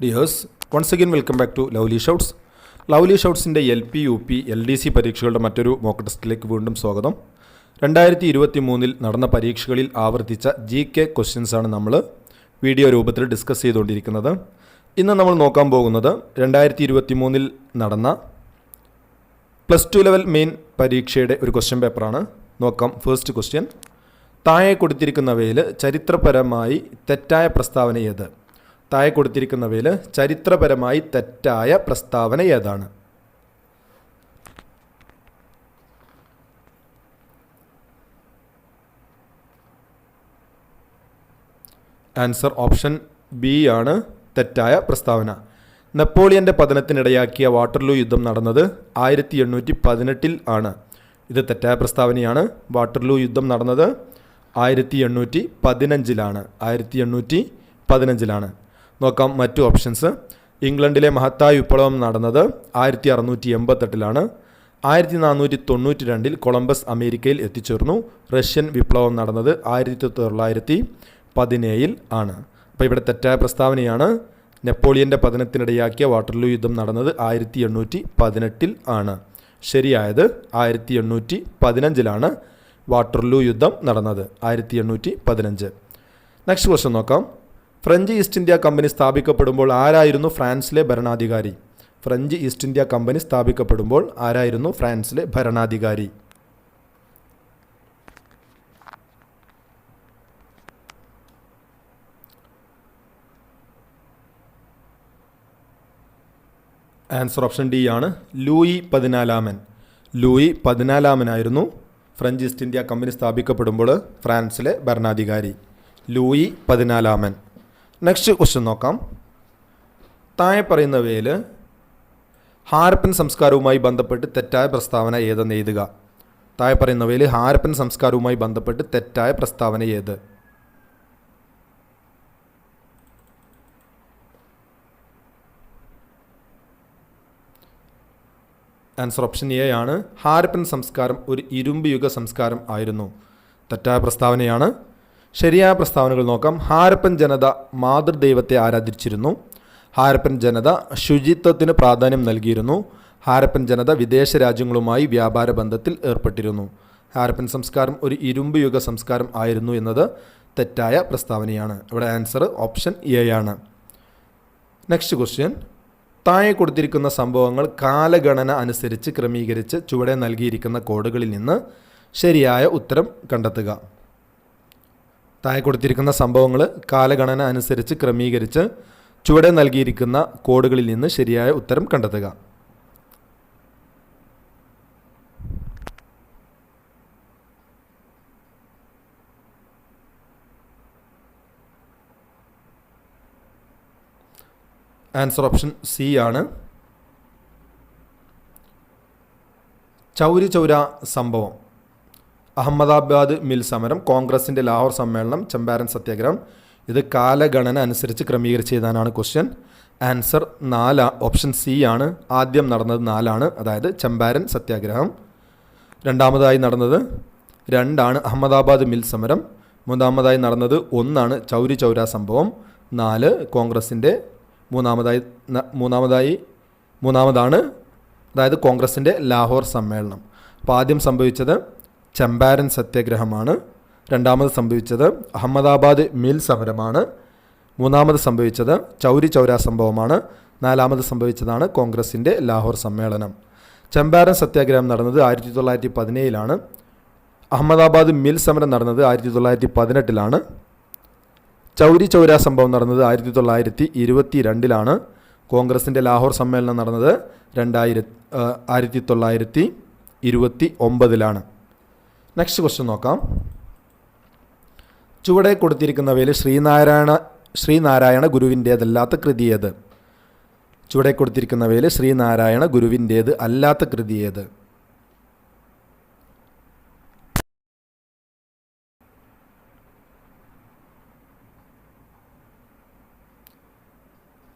Dears, once again welcome back to lovely shouts. Lovely ഷൗട്ട്സിൻ്റെ LP, UP, LDC പരീക്ഷകളുടെ മറ്റൊരു mock ടെസ്റ്റിലേക്ക് വീണ്ടും സ്വാഗതം. 2023 നടന്ന പരീക്ഷകളിൽ ആവർത്തിച്ച GK ക്വസ്റ്റ്യൻസാണ് നമ്മൾ വീഡിയോ രൂപത്തിൽ ഡിസ്കസ് ചെയ്തുകൊണ്ടിരിക്കുന്നത്. ഇന്ന് നമ്മൾ നോക്കാൻ പോകുന്നത് 2023 നടന്ന +2 ലെവൽ മെയിൻ പരീക്ഷയുടെ ഒരു ക്വസ്റ്റ്യൻ പേപ്പറാണ്. നോക്കാം. ഫസ്റ്റ് ക്വസ്റ്റ്യൻ: താഴെ കൊടുത്തിരിക്കുന്നവയിൽ ചരിത്രപരമായി തെറ്റായ പ്രസ്താവന ഏത്? താഴെ കൊടുത്തിരിക്കുന്നവയിൽ ചരിത്രപരമായി തെറ്റായ പ്രസ്താവന ഏതാണ്? ആൻസർ ഓപ്ഷൻ ബി ആണ് തെറ്റായ പ്രസ്താവന. നെപ്പോളിയൻ്റെ പതനത്തിനിടയാക്കിയ വാട്ടർലൂ യുദ്ധം നടന്നത് 1818 ആണ്. ഇത് തെറ്റായ പ്രസ്താവനയാണ്. വാട്ടർലൂ യുദ്ധം നടന്നത് 1815 1815. നോക്കാം മറ്റു ഓപ്ഷൻസ്. ഇംഗ്ലണ്ടിലെ മഹത്തായ വിപ്ലവം നടന്നത് 1688. 1492 കൊളംബസ് അമേരിക്കയിൽ എത്തിച്ചേർന്നു. റഷ്യൻ വിപ്ലവം നടന്നത് 1917 ആണ്. അപ്പോൾ ഇവിടെ തെറ്റായ പ്രസ്താവനയാണ്. നെപ്പോളിയൻ്റെ പതനത്തിനിടയാക്കിയ വാട്ടർലൂ യുദ്ധം നടന്നത് 1818 ആണ്. ശരിയായത് 1815 വാട്ടർലൂ യുദ്ധം നടന്നത് 1815. നെക്സ്റ്റ് ക്വസ്റ്റ്യൻ നോക്കാം. ഫ്രഞ്ച് ഈസ്റ്റ് ഇന്ത്യ കമ്പനി സ്ഥാപിക്കപ്പെടുമ്പോൾ ആരായിരുന്നു ഫ്രാൻസിലെ ഭരണാധികാരി? ഫ്രഞ്ച് ഈസ്റ്റ് ഇന്ത്യ കമ്പനി സ്ഥാപിക്കപ്പെടുമ്പോൾ ആരായിരുന്നു ഫ്രാൻസിലെ ഭരണാധികാരി? ആൻസർ ഓപ്ഷൻ ഡി ആണ്. Louis 14. Louis 14 French East India company സ്ഥാപിക്കപ്പെടുമ്പോൾ ഫ്രാൻസിലെ ഭരണാധികാരി. ലൂയി 14. നെക്സ്റ്റ് ക്വസ്റ്റ്യൻ നോക്കാം. താഴെ പറയുന്നവയിൽ ഹാരപ്പൻ സംസ്കാരവുമായി ബന്ധപ്പെട്ട് തെറ്റായ പ്രസ്താവന ഏതെന്ന് എഴുതുക. താഴെ പറയുന്നവയിൽ ഹാരപ്പൻ സംസ്കാരവുമായി ബന്ധപ്പെട്ട് തെറ്റായ പ്രസ്താവന ഏത്? ആൻസർ ഓപ്ഷൻ എ ആണ്. ഹാരപ്പൻ സംസ്കാരം ഒരു ഇരുമ്പ് യുഗ സംസ്കാരം ആയിരുന്നു. തെറ്റായ പ്രസ്താവനയാണ്. ശരിയായ പ്രസ്താവനകൾ നോക്കാം. ഹാരപ്പൻ ജനത മാതൃദൈവത്തെ ആരാധിച്ചിരുന്നു. ഹാരപ്പൻ ജനത ശുചിത്വത്തിന് പ്രാധാന്യം നൽകിയിരുന്നു. ഹാരപ്പൻ ജനത വിദേശ രാജ്യങ്ങളുമായി വ്യാപാര ബന്ധത്തിൽ ഏർപ്പെട്ടിരുന്നു. ഹാരപ്പൻ സംസ്കാരം ഒരു ഇരുമ്പ് യുഗ സംസ്കാരം ആയിരുന്നു എന്നത് തെറ്റായ പ്രസ്താവനയാണ്. ഇവിടെ ആൻസർ ഓപ്ഷൻ എ ആണ്. നെക്സ്റ്റ് ക്വസ്റ്റ്യൻ: താഴെ കൊടുത്തിരിക്കുന്ന സംഭവങ്ങൾ കാലഗണന അനുസരിച്ച് ക്രമീകരിച്ച് ചുവടെ നൽകിയിരിക്കുന്ന കോഡുകളിൽ നിന്ന് ശരിയായ ഉത്തരം കണ്ടെത്തുക. താഴെ കൊടുത്തിരിക്കുന്ന സംഭവങ്ങൾ കാലഗണന അനുസരിച്ച് ക്രമീകരിച്ച് ചുവടെ നൽകിയിരിക്കുന്ന കോഡുകളിൽ നിന്ന് ശരിയായ ഉത്തരം കണ്ടെത്തുക. ആൻസർ ഓപ്ഷൻ സി ആണ്. ചൗരി ചൗര സംഭവം, അഹമ്മദാബാദ് മിൽ സമരം, കോൺഗ്രസിൻ്റെ ലാഹോർ സമ്മേളനം, ചമ്പാരൻ സത്യാഗ്രഹം. ഇത് കാലഗണന അനുസരിച്ച് ക്രമീകരിച്ച് എഴുതാനാണ് ക്വസ്റ്റ്യൻ. ആൻസർ 4 ഓപ്ഷൻ സി ആണ്. ആദ്യം നടന്നത് 4, അതായത് ചമ്പാരൻ സത്യാഗ്രഹം. രണ്ടാമതായി നടന്നത് 2 അഹമ്മദാബാദ് മിൽ സമരം. മൂന്നാമതായി നടന്നത് 1 ചൗരി ചൗര സംഭവം. 4 കോൺഗ്രസിൻ്റെ മൂന്നാമതാണ് അതായത് കോൺഗ്രസിൻ്റെ ലാഹോർ സമ്മേളനം. അപ്പോൾ ആദ്യം സംഭവിച്ചത് ചമ്പാരൻ സത്യാഗ്രഹമാണ്. രണ്ടാമത് സംഭവിച്ചത് അഹമ്മദാബാദ് മിൽ സമരമാണ്. മൂന്നാമത് സംഭവിച്ചത് ചൗരി ചൗര സംഭവമാണ്. നാലാമത് സംഭവിച്ചതാണ് കോൺഗ്രസിൻ്റെ ലാഹോർ സമ്മേളനം. ചമ്പാരൻ സത്യാഗ്രഹം നടന്നത് 1917. അഹമ്മദാബാദ് മിൽ സമരം നടന്നത് 1918. ചൗരി ചൗര സംഭവം നടന്നത് 1922. കോൺഗ്രസിൻ്റെ ലാഹോർ സമ്മേളനം നടന്നത് 1929. നെക്സ്റ്റ് ക്വസ്റ്റ്യൻ നോക്കാം. ചുവടെ കൊടുത്തിരിക്കുന്നവയിൽ ശ്രീനാരായണ ഗുരുവിൻ്റേതല്ലാത്ത കൃതി ഏത്? ചുവടെ കൊടുത്തിരിക്കുന്നവയിൽ ശ്രീനാരായണ ഗുരുവിൻ്റേത് അല്ലാത്ത കൃതി ഏത്?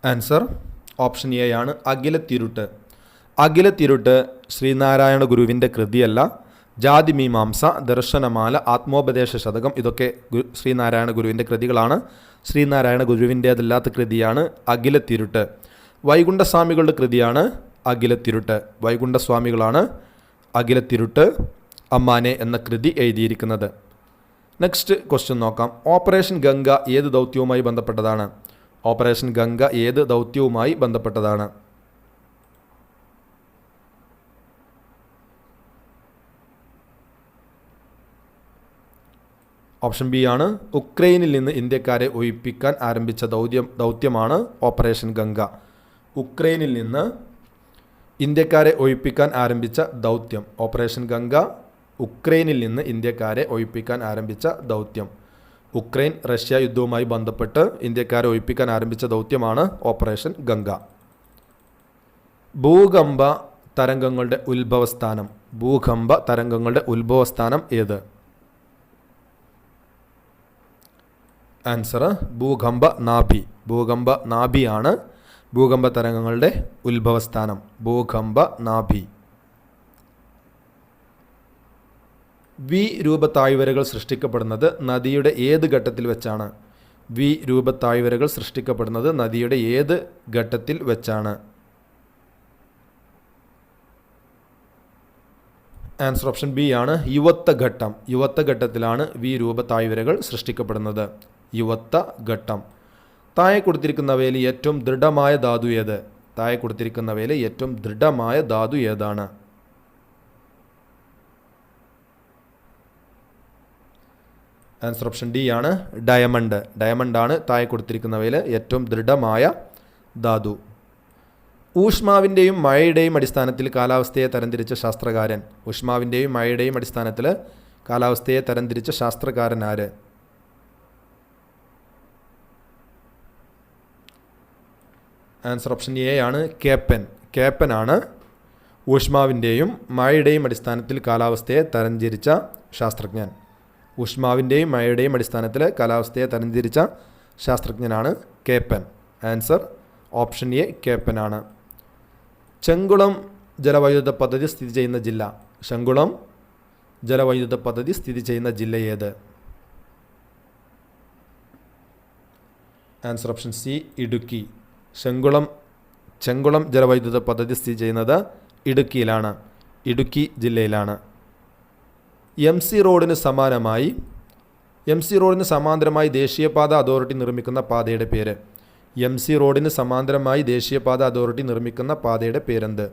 ആൻസർ ഓപ്ഷൻ എ ആണ്. അഖിലത്തിരുട്ട്. അഖിലത്തിരുട്ട് ശ്രീനാരായണ ഗുരുവിൻ്റെ കൃതിയല്ല, ജാതിമീമാംസ, ദർശനമാല, ആത്മോപദേശ ശതകം ഇതൊക്കെ ശ്രീനാരായണ ഗുരുവിൻ്റെ കൃതികളാണ്. ശ്രീനാരായണ ഗുരുവിൻ്റേതല്ലാത്ത കൃതിയാണ് അഖിലത്തിരുട്ട്. വൈകുണ്ഠസ്വാമികളുടെ കൃതിയാണ് അഖിലത്തിരുട്ട്. വൈകുണ്ഠസ്വാമികളാണ് അഖിലത്തിരുട്ട് അമ്മാനെ എന്ന കൃതി എഴുതിയിരിക്കുന്നത്. നെക്സ്റ്റ് ക്വസ്റ്റ്യൻ നോക്കാം. ഓപ്പറേഷൻ ഗംഗ ഏത് ദൗത്യവുമായി ബന്ധപ്പെട്ടതാണ്? ഓപ്പറേഷൻ ഗംഗ ഏത് ദൗത്യവുമായി ബന്ധപ്പെട്ടതാണ്? ഓപ്ഷൻ ബി ആണ്. ഉക്രൈനിൽ നിന്ന് ഇന്ത്യക്കാരെ ഒഴിപ്പിക്കാൻ ആരംഭിച്ച ദൗത്യമാണ് ഓപ്പറേഷൻ ഗംഗ. ഉക്രൈനിൽ നിന്ന് ഇന്ത്യക്കാരെ ഒഴിപ്പിക്കാൻ ആരംഭിച്ച ദൗത്യം ഓപ്പറേഷൻ ഗംഗ. ഉക്രൈനിൽ നിന്ന് ഇന്ത്യക്കാരെ ഒഴിപ്പിക്കാൻ ആരംഭിച്ച ദൗത്യം. ഉക്രൈൻ റഷ്യ യുദ്ധവുമായി ബന്ധപ്പെട്ട് ഇന്ത്യക്കാരെ ഒഴിപ്പിക്കാൻ ആരംഭിച്ച ദൗത്യമാണ് ഓപ്പറേഷൻ ഗംഗ. ഭൂകമ്പ തരംഗങ്ങളുടെ ഉത്ഭവസ്ഥാനം. ഭൂകമ്പ തരംഗങ്ങളുടെ ഉത്ഭവസ്ഥാനം ഏത്? ആൻസർ ഭൂകമ്പ നാഭി. ഭൂകമ്പ നാഭിയാണ് ഭൂകമ്പ തരംഗങ്ങളുടെ ഉത്ഭവസ്ഥാനം. ഭൂകമ്പ നാഭി. വി രൂപത്താഴ്വരകൾ സൃഷ്ടിക്കപ്പെടുന്നത് നദിയുടെ ഏത് ഘട്ടത്തിൽ വെച്ചാണ്? വി രൂപത്താഴ്വരകൾ സൃഷ്ടിക്കപ്പെടുന്നത് നദിയുടെ ഏത് ഘട്ടത്തിൽ വെച്ചാണ്? ആൻസർ ഓപ്ഷൻ ബി ആണ്. യുവത്വ ഘട്ടം. യുവത്വ ഘട്ടത്തിലാണ് വി രൂപത്താഴ്വരകൾ സൃഷ്ടിക്കപ്പെടുന്നത്. യുവത്വ ഘട്ടം. താഴെ കൊടുത്തിരിക്കുന്നവയിൽ ഏറ്റവും ദൃഢമായ ധാതു ഏത്? താഴെ കൊടുത്തിരിക്കുന്നവയിൽ ഏറ്റവും ദൃഢമായ ധാതു ഏതാണ്? ആൻസർ ഓപ്ഷൻ ഡി ആണ്. ഡയമണ്ട്. ഡയമണ്ടാണ് താഴെ കൊടുത്തിരിക്കുന്നവയിൽ ഏറ്റവും ദൃഢമായ ധാതു. ഊഷ്മാവിൻ്റെയും മഴയുടെയും അടിസ്ഥാനത്തിൽ കാലാവസ്ഥയെ തരംതിരിച്ച ശാസ്ത്രകാരൻ. ഊഷ്മാവിൻ്റെയും മഴയുടെയും അടിസ്ഥാനത്തിൽ കാലാവസ്ഥയെ തരംതിരിച്ച ശാസ്ത്രകാരൻ ആര്? ആൻസർ ഓപ്ഷൻ എ ആണ്. കേപ്പൻ. കേപ്പനാണ് ഊഷ്മാവിൻ്റെയും മഴയുടെയും അടിസ്ഥാനത്തിൽ കാലാവസ്ഥയെ തരംതിരിച്ച ശാസ്ത്രജ്ഞൻ. ഊഷ്മാവിൻ്റെയും മഴയുടെയും അടിസ്ഥാനത്തിൽ കാലാവസ്ഥയെ തരംതിരിച്ച ശാസ്ത്രജ്ഞനാണ് കേപ്പൻ. ആൻസർ ഓപ്ഷൻ എ കേപ്പനാണ്. ചെങ്കുളം ജലവൈദ്യുത പദ്ധതി സ്ഥിതി ചെയ്യുന്ന ജില്ല. ചെങ്കുളം ജലവൈദ്യുത പദ്ധതി സ്ഥിതി ചെയ്യുന്ന ജില്ല ഏത്? Answer option C Idukki. Chenkulam ജലവൈദ്യുത പദ്ധതി സ്ഥിതി ചെയ്യുന്നത് ഇടുക്കിയിലാണ്. ഇടുക്കി ജില്ലയിലാണ്. എം സി റോഡിന് സമാന്തരമായി ദേശീയപാത അതോറിറ്റി നിർമ്മിക്കുന്ന പാതയുടെ പേര്. എം സി റോഡിന് സമാന്തരമായി ദേശീയപാത അതോറിറ്റി നിർമ്മിക്കുന്ന പാതയുടെ പേരെന്ത്?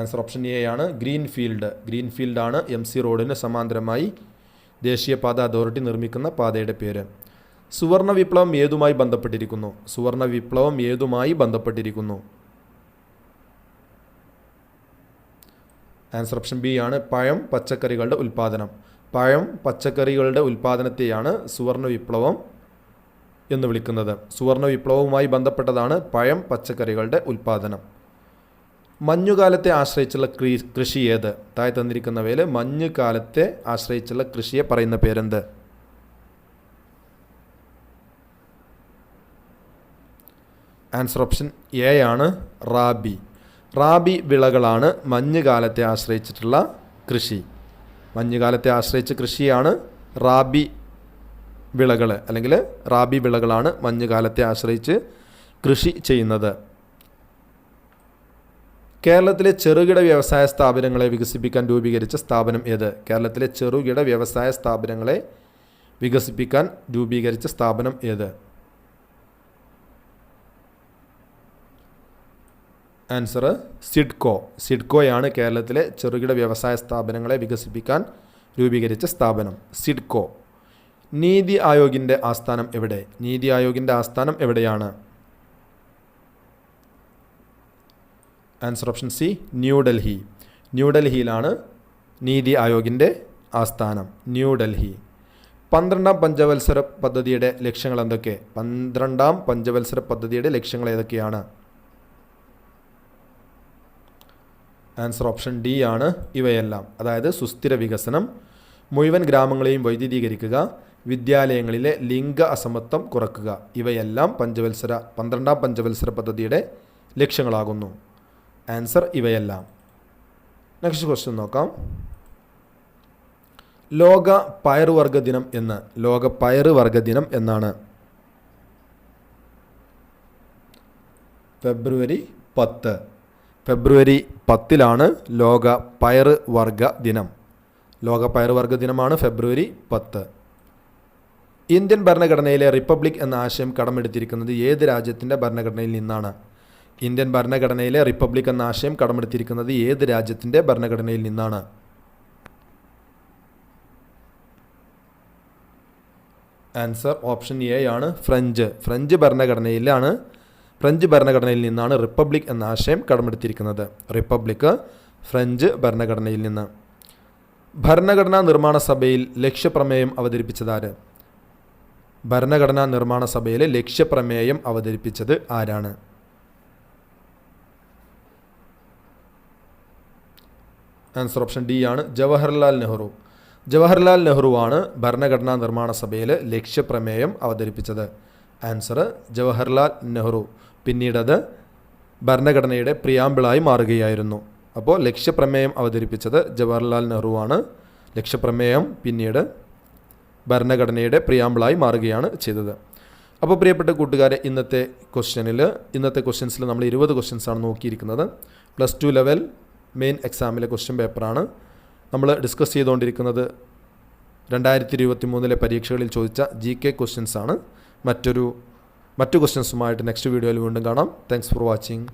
ആൻസർ ഓപ്ഷൻ എ ആണ്. ഗ്രീൻഫീൽഡ്. ഗ്രീൻഫീൽഡാണ് എം സി റോഡിന് സമാന്തരമായി ദേശീയപാത അതോറിറ്റി നിർമ്മിക്കുന്ന പാതയുടെ പേര്. സുവർണ വിപ്ലവം ഏതുമായി ബന്ധപ്പെട്ടിരിക്കുന്നു? സുവർണ വിപ്ലവം ഏതുമായി ബന്ധപ്പെട്ടിരിക്കുന്നു? ആൻസർ ഓപ്ഷൻ ബി ആണ്. പഴം പച്ചക്കറികളുടെ ഉൽപ്പാദനം. പഴം പച്ചക്കറികളുടെ ഉൽപ്പാദനത്തെയാണ് സുവർണ വിപ്ലവം എന്ന് വിളിക്കുന്നത്. സുവർണ വിപ്ലവവുമായി ബന്ധപ്പെട്ടതാണ് പഴം പച്ചക്കറികളുടെ ഉൽപ്പാദനം. മഞ്ഞുകാലത്തെ ആശ്രയിച്ചുള്ള കൃഷി ഏത്? താഴെ തന്നിരിക്കുന്നവയിൽ മഞ്ഞുകാലത്തെ ആശ്രയിച്ചുള്ള കൃഷിയെ പറയുന്ന പേരെന്ത്? ആൻസർ ഓപ്ഷൻ എ ആണ്. റാബി. റാബി വിളകളാണ് മഞ്ഞുകാലത്തെ ആശ്രയിച്ചിട്ടുള്ള കൃഷി. മഞ്ഞുകാലത്തെ ആശ്രയിച്ച കൃഷിയാണ് റാബി വിളകൾ, അല്ലെങ്കിൽ റാബി വിളകളാണ് മഞ്ഞുകാലത്തെ ആശ്രയിച്ച് കൃഷി ചെയ്യുന്നത്. കേരളത്തിലെ ചെറുകിട വ്യവസായ സ്ഥാപനങ്ങളെ വികസിപ്പിക്കാൻ രൂപീകരിച്ച സ്ഥാപനം ഏത്? കേരളത്തിലെ ചെറുകിട വ്യവസായ സ്ഥാപനങ്ങളെ വികസിപ്പിക്കാൻ രൂപീകരിച്ച സ്ഥാപനം ഏത്? ആൻസർ സിഡ്കോ. സിഡ്കോയാണ് കേരളത്തിലെ ചെറുകിട വ്യവസായ സ്ഥാപനങ്ങളെ വികസിപ്പിക്കാൻ രൂപീകരിച്ച സ്ഥാപനം. സിഡ്കോ. നീതി ആയോഗിൻ്റെ ആസ്ഥാനം എവിടെ? നീതി ആയോഗിൻ്റെ ആസ്ഥാനം എവിടെയാണ്? Answer option C New Delhi. ന്യൂഡൽഹിയിലാണ് നീതി ആയോഗിൻ്റെ ആസ്ഥാനം. ന്യൂഡൽഹി. 12ാം പഞ്ചവത്സര പദ്ധതിയുടെ ലക്ഷ്യങ്ങൾ എന്തൊക്കെ? 12ാം പഞ്ചവത്സര പദ്ധതിയുടെ ലക്ഷ്യങ്ങൾ ഏതൊക്കെയാണ്? ആൻസർ ഓപ്ഷൻ ഡി ആണ്. ഇവയെല്ലാം, അതായത് സുസ്ഥിര വികസനം, മുഴുവൻ ഗ്രാമങ്ങളെയും വൈദ്യുതീകരിക്കുക, വിദ്യാലയങ്ങളിലെ ലിംഗ അസമത്വം കുറയ്ക്കുക, ഇവയെല്ലാം 12ാം പഞ്ചവത്സര പദ്ധതിയുടെ ലക്ഷ്യങ്ങളാകുന്നു. ആൻസർ ഇവയെല്ലാം. നെക്സ്റ്റ് ക്വസ്റ്റ്യൻ നോക്കാം. ലോക പയറുവർഗ്ഗ ദിനം എന്ന്. ലോക പയറുവർഗ്ഗ ദിനം എന്നാണ്. ഫെബ്രുവരി 10. ഫെബ്രുവരി 10 ലോക പയറുവർഗ്ഗ ദിനം. ലോക പയറുവർഗ്ഗ ദിനമാണ് ഫെബ്രുവരി 10. ഇന്ത്യൻ ഭരണഘടനയിലെ റിപ്പബ്ലിക് എന്ന ആശയം കടമെടുത്തിരിക്കുന്നത് ഏത് രാജ്യത്തിൻ്റെ ഭരണഘടനയിൽ നിന്നാണ്? ഇന്ത്യൻ ഭരണഘടനയിലെ റിപ്പബ്ലിക് എന്ന ആശയം കടമെടുത്തിരിക്കുന്നത് ഏത് രാജ്യത്തിൻ്റെ ഭരണഘടനയിൽ നിന്നാണ്? ആൻസർ ഓപ്ഷൻ എ ആണ്, ഫ്രഞ്ച്. ഫ്രഞ്ച് ഭരണഘടനയിൽ നിന്നാണ് റിപ്പബ്ലിക് എന്ന ആശയം കടമെടുത്തിരിക്കുന്നത്. റിപ്പബ്ലിക് ഫ്രഞ്ച് ഭരണഘടനയിൽ നിന്ന്. ഭരണഘടനാ നിർമ്മാണ സഭയിൽ ലക്ഷ്യപ്രമേയം അവതരിപ്പിച്ചതാര്? ഭരണഘടനാ നിർമ്മാണ സഭയിലെ ലക്ഷ്യപ്രമേയം അവതരിപ്പിച്ചത് ആരാണ്? ആൻസർ ഓപ്ഷൻ ഡി ആണ്, ജവഹർലാൽ നെഹ്റു. ജവഹർലാൽ നെഹ്റുവാണ് ഭരണഘടനാ നിർമ്മാണ സഭയിൽ ലക്ഷ്യപ്രമേയം അവതരിപ്പിച്ചത്. ആൻസർ ജവഹർലാൽ നെഹ്റു. പിന്നീടത് ഭരണഘടനയുടെ പ്രിയാമ്പിളായി മാറുകയായിരുന്നു. അപ്പോൾ ലക്ഷ്യപ്രമേയം അവതരിപ്പിച്ചത് ജവഹർലാൽ നെഹ്റുവാണ്. ലക്ഷ്യപ്രമേയം പിന്നീട് ഭരണഘടനയുടെ പ്രിയാമ്പിളായി മാറുകയാണ് ചെയ്തത്. അപ്പോൾ പ്രിയപ്പെട്ട കൂട്ടുകാരെ, ഇന്നത്തെ ക്വസ്റ്റ്യൻസിൽ നമ്മൾ 20 ക്വസ്റ്റ്യൻസാണ് നോക്കിയിരിക്കുന്നത്. +2 ലെവൽ മെയിൻ എക്സാമിലെ ക്വസ്റ്റ്യൻ പേപ്പറാണ് നമ്മൾ ഡിസ്കസ് ചെയ്തുകൊണ്ടിരിക്കുന്നത്. 2023 പരീക്ഷകളിൽ ചോദിച്ച GK ക്വസ്റ്റ്യൻസാണ്. മറ്റു ക്വസ്റ്റ്യൻസുമായിട്ട് നെക്സ്റ്റ് വീഡിയോയിൽ വീണ്ടും കാണാം. Thanks for watching.